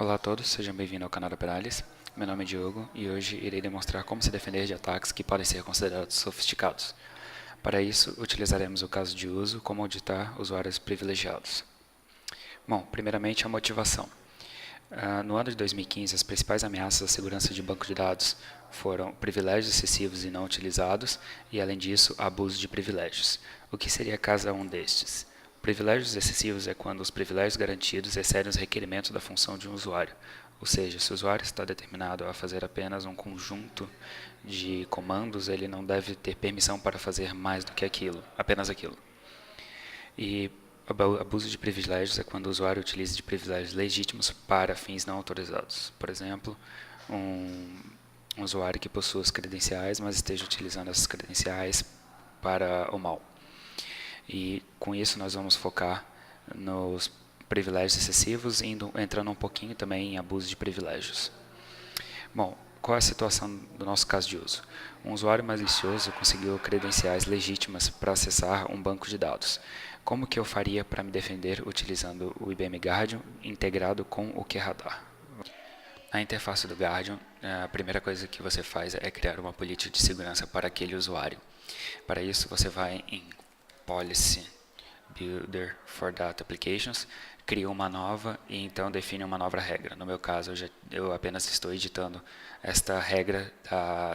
Olá a todos, sejam bem-vindos ao canal da Perales. Meu nome é Diogo e hoje irei demonstrar como se defender de ataques que podem ser considerados sofisticados. Para isso, utilizaremos o caso de uso como auditar usuários privilegiados. Bom, primeiramente a motivação. No ano de 2015, as principais ameaças à segurança de banco de dados foram privilégios excessivos e não utilizados e, além disso, abuso de privilégios. O que seria cada um destes? Privilégios excessivos é quando os privilégios garantidos excedem os requerimentos da função de um usuário, ou seja, se o usuário está determinado a fazer apenas um conjunto de comandos, ele não deve ter permissão para fazer mais do que aquilo, apenas aquilo. E abuso de privilégios é quando o usuário utiliza de privilégios legítimos para fins não autorizados. Por exemplo, um usuário que possua as credenciais, mas esteja utilizando essas credenciais para o mal. E com isso nós vamos focar nos privilégios excessivos, entrando um pouquinho também em abuso de privilégios. Bom, qual é a situação do nosso caso de uso? Um usuário malicioso conseguiu credenciais legítimas para acessar um banco de dados. Como que eu faria para me defender utilizando o IBM Guardian integrado com o QRadar? Na interface do Guardian, a primeira coisa que você faz é criar uma política de segurança para aquele usuário. Para isso, você vai em Policy Builder for Data Applications, cria uma nova e então define uma nova regra. No meu caso, eu apenas estou editando esta regra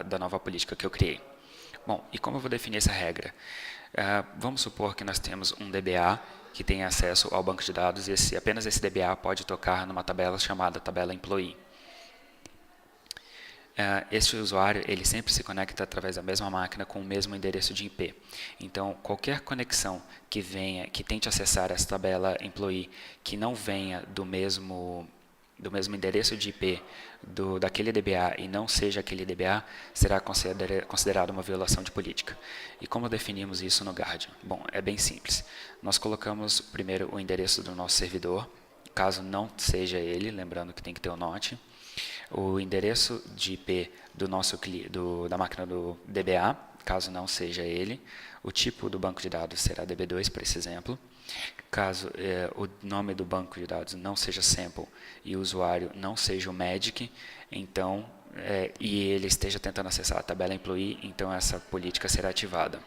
da nova política que eu criei. Bom, e como eu vou definir essa regra? Vamos supor que nós temos um DBA que tem acesso ao banco de dados e apenas esse DBA pode tocar numa tabela chamada tabela Employee. Este usuário ele sempre se conecta através da mesma máquina com o mesmo endereço de IP. Então, qualquer conexão que tente acessar essa tabela Employee que não venha do mesmo endereço de IP daquele DBA e não seja aquele DBA, será considerado uma violação de política. E como definimos isso no Guardian? Bom, é bem simples. Nós colocamos primeiro o endereço do nosso servidor, caso não seja ele, lembrando que tem que ter o NOT, o endereço de IP da máquina do DBA, caso não seja ele, o tipo do banco de dados será DB2, para esse exemplo. Caso o nome do banco de dados não seja sample e o usuário não seja o Magic, então, e ele esteja tentando acessar a tabela Employee, então essa política será ativada.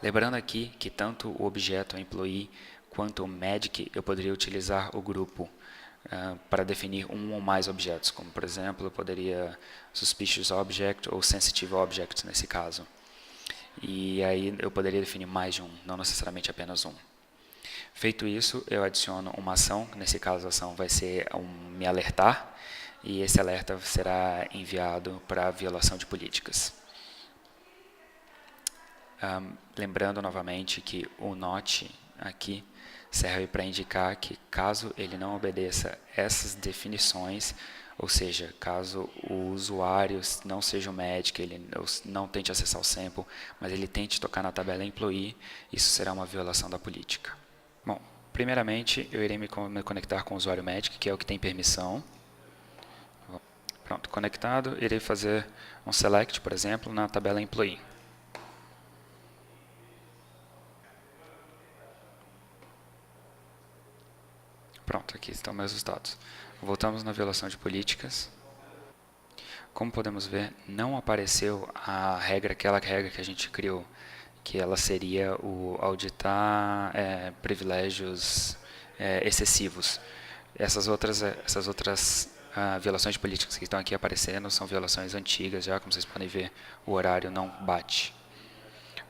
Lembrando aqui que tanto o objeto Employee quanto o Magic eu poderia utilizar o grupo para definir um ou mais objetos, como por exemplo, eu poderia Suspicious Object ou Sensitive Object nesse caso. E aí eu poderia definir mais de um, não necessariamente apenas um. Feito isso, eu adiciono uma ação, nesse caso a ação vai ser me alertar, e esse alerta será enviado para violação de políticas. Lembrando novamente que o NOT aqui serve para indicar que caso ele não obedeça essas definições, ou seja, caso o usuário não seja o Magic, ele não tente acessar o sample, mas ele tente tocar na tabela Employee, isso será uma violação da política. Bom, primeiramente eu irei me conectar com o usuário Magic, que é o que tem permissão. Pronto, conectado, irei fazer um select, por exemplo, na tabela Employee. Pronto, aqui estão meus resultados. Voltamos na violação de políticas. Como podemos ver, não apareceu aquela regra que a gente criou, que ela seria o auditar privilégios excessivos. Essas outras violações de políticas que estão aqui aparecendo são violações antigas, já como vocês podem ver, o horário não bate.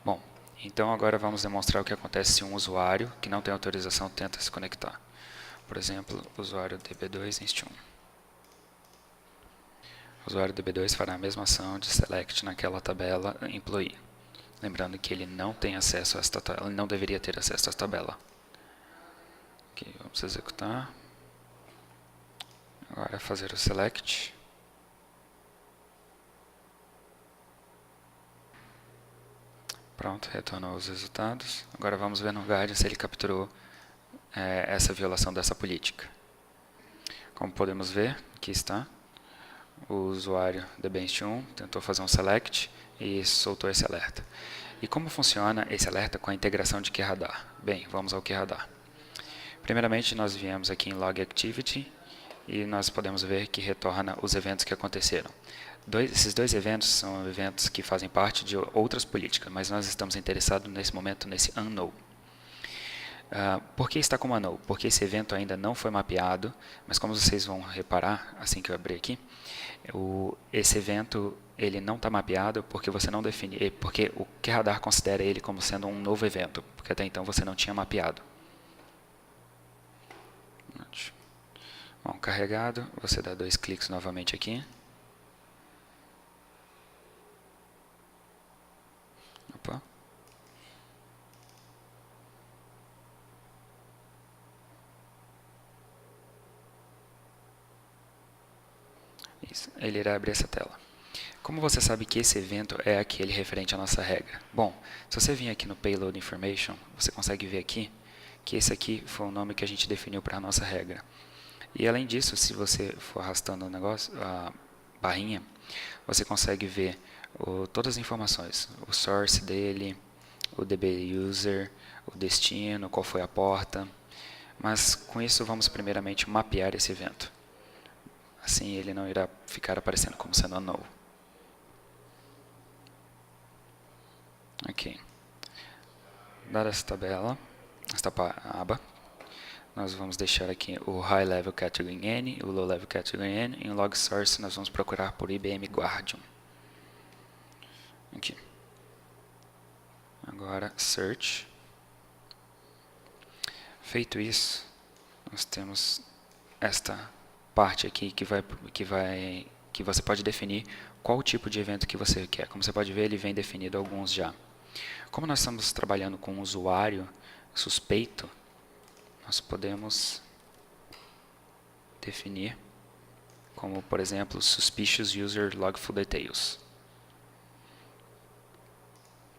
Bom, então agora vamos demonstrar o que acontece se um usuário que não tem autorização tenta se conectar. Por exemplo, usuário DB2 inst1. O usuário DB2 fará a mesma ação de select naquela tabela employee. Lembrando que ele não tem acesso a esta tabela, ele não deveria ter acesso a esta tabela. Ok, vamos executar. Agora fazer o select. Pronto, retornou os resultados. Agora vamos ver no Guardian se ele capturou essa violação dessa política. Como podemos ver, aqui está, o usuário dbinst1 tentou fazer um select e soltou esse alerta. E como funciona esse alerta com a integração de QRadar? Bem, vamos ao QRadar. Primeiramente, nós viemos aqui em Log Activity e nós podemos ver que retorna os eventos que aconteceram. Esses dois eventos são eventos que fazem parte de outras políticas, mas nós estamos interessados nesse momento nesse unknown. Por que está como unknown? Porque esse evento ainda não foi mapeado, mas como vocês vão reparar assim que eu abrir aqui, esse evento ele não está mapeado porque você não define, porque o QRadar considera ele como sendo um novo evento, porque até então você não tinha mapeado. Bom, carregado, você dá 2 cliques novamente aqui. Opa. Isso, ele irá abrir essa tela. Como você sabe que esse evento é aquele referente à nossa regra? Bom, se você vir aqui no Payload Information, você consegue ver aqui que esse aqui foi o nome que a gente definiu para a nossa regra. E além disso, se você for arrastando o negócio, a barrinha, você consegue ver todas as informações, o source dele, o DB user, o destino, qual foi a porta. Mas com isso vamos primeiramente mapear esse evento. Assim ele não irá ficar aparecendo como sendo unknown. Ok. Dada essa tabela, esta aba, nós vamos deixar aqui o High Level Category em N, o Low Level Category em N. Em Log Source nós vamos procurar por IBM Guardium. Aqui. Agora Search. Feito isso, nós temos esta parte aqui que você pode definir qual tipo de evento que você quer. Como você pode ver, ele vem definido alguns já. Como nós estamos trabalhando com um usuário suspeito, nós podemos definir como, por exemplo, Suspicious User Log Full Details.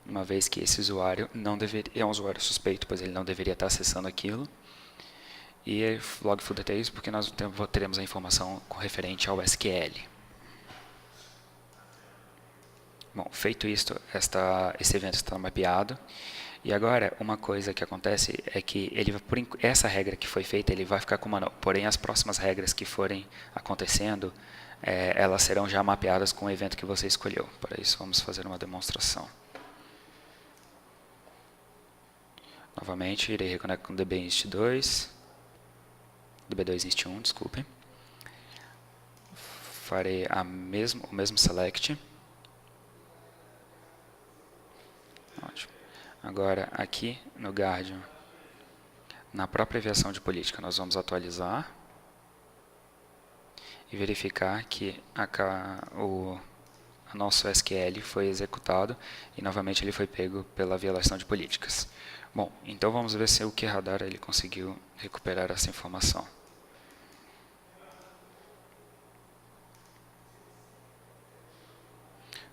Uma vez que esse usuário é um usuário suspeito, pois ele não deveria estar acessando aquilo. E Log Full Details, porque nós teremos a informação referente ao SQL. Bom, feito isto, esse evento está mapeado. E agora, uma coisa que acontece é que essa regra que foi feita, ele vai ficar como manual. Porém, as próximas regras que forem acontecendo, elas serão já mapeadas com o evento que você escolheu. Para isso, vamos fazer uma demonstração. Novamente, irei reconectar com DB2, DB2inst1, desculpe. Farei o mesmo select. Ótimo. Agora, aqui no Guardium, na própria aviação de política, nós vamos atualizar e verificar que o nosso SQL foi executado e novamente ele foi pego pela violação de políticas. Bom, então vamos ver se o QRadar ele conseguiu recuperar essa informação.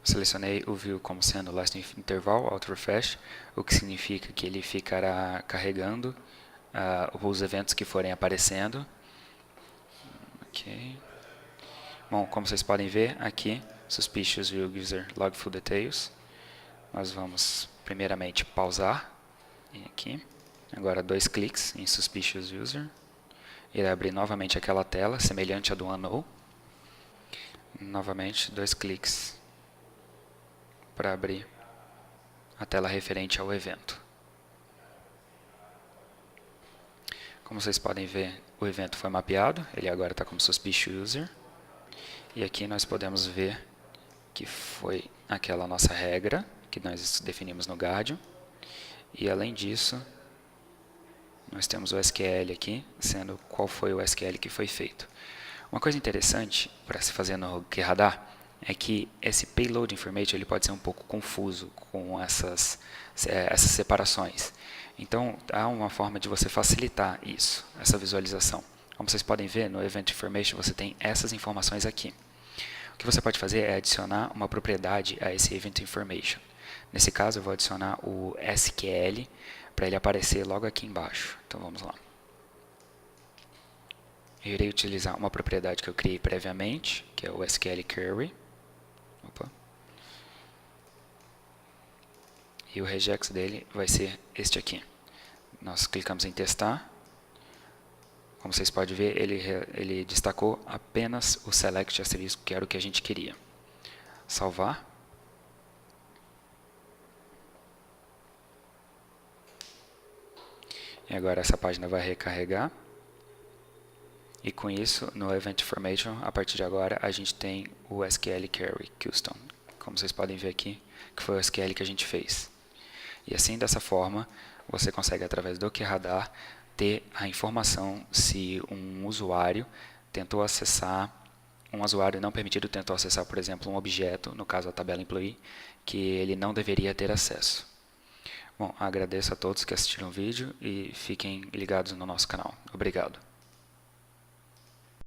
Selecionei o view como sendo last interval auto refresh, o que significa que ele ficará carregando os eventos que forem aparecendo. Ok. Bom, como vocês podem ver aqui, Suspicious User Log Full Details. Nós vamos primeiramente pausar aqui. Agora 2 cliques em Suspicious User. Irá abrir novamente aquela tela, semelhante à do unknown. Novamente 2 cliques para abrir a tela referente ao evento. Como vocês podem ver, o evento foi mapeado, ele agora está como Suspicious User. E aqui nós podemos ver que foi aquela nossa regra que nós definimos no Guardium. E além disso, nós temos o SQL aqui, sendo qual foi o SQL que foi feito. Uma coisa interessante para se fazer no QRadar é que esse Payload Information ele pode ser um pouco confuso com essas separações. Então, há uma forma de você facilitar isso, essa visualização. Como vocês podem ver, no Event Information você tem essas informações aqui. O que você pode fazer é adicionar uma propriedade a esse Event Information. Nesse caso, eu vou adicionar o SQL para ele aparecer logo aqui embaixo. Então, vamos lá. Eu irei utilizar uma propriedade que eu criei previamente, que é o SQL Query. Opa. E o regex dele vai ser este aqui. Nós clicamos em testar. Como vocês podem ver, ele destacou apenas o select asterisco, que era o que a gente queria. Salvar. E agora essa página vai recarregar. E com isso, no Event Information, a partir de agora, a gente tem o SQL Query Custom. Como vocês podem ver aqui, que foi o SQL que a gente fez. E assim, dessa forma, você consegue, através do QRadar, ter a informação se um usuário tentou acessar, um usuário não permitido tentou acessar, por exemplo, um objeto, no caso a tabela employee, que ele não deveria ter acesso. Bom, agradeço a todos que assistiram o vídeo e fiquem ligados no nosso canal. Obrigado.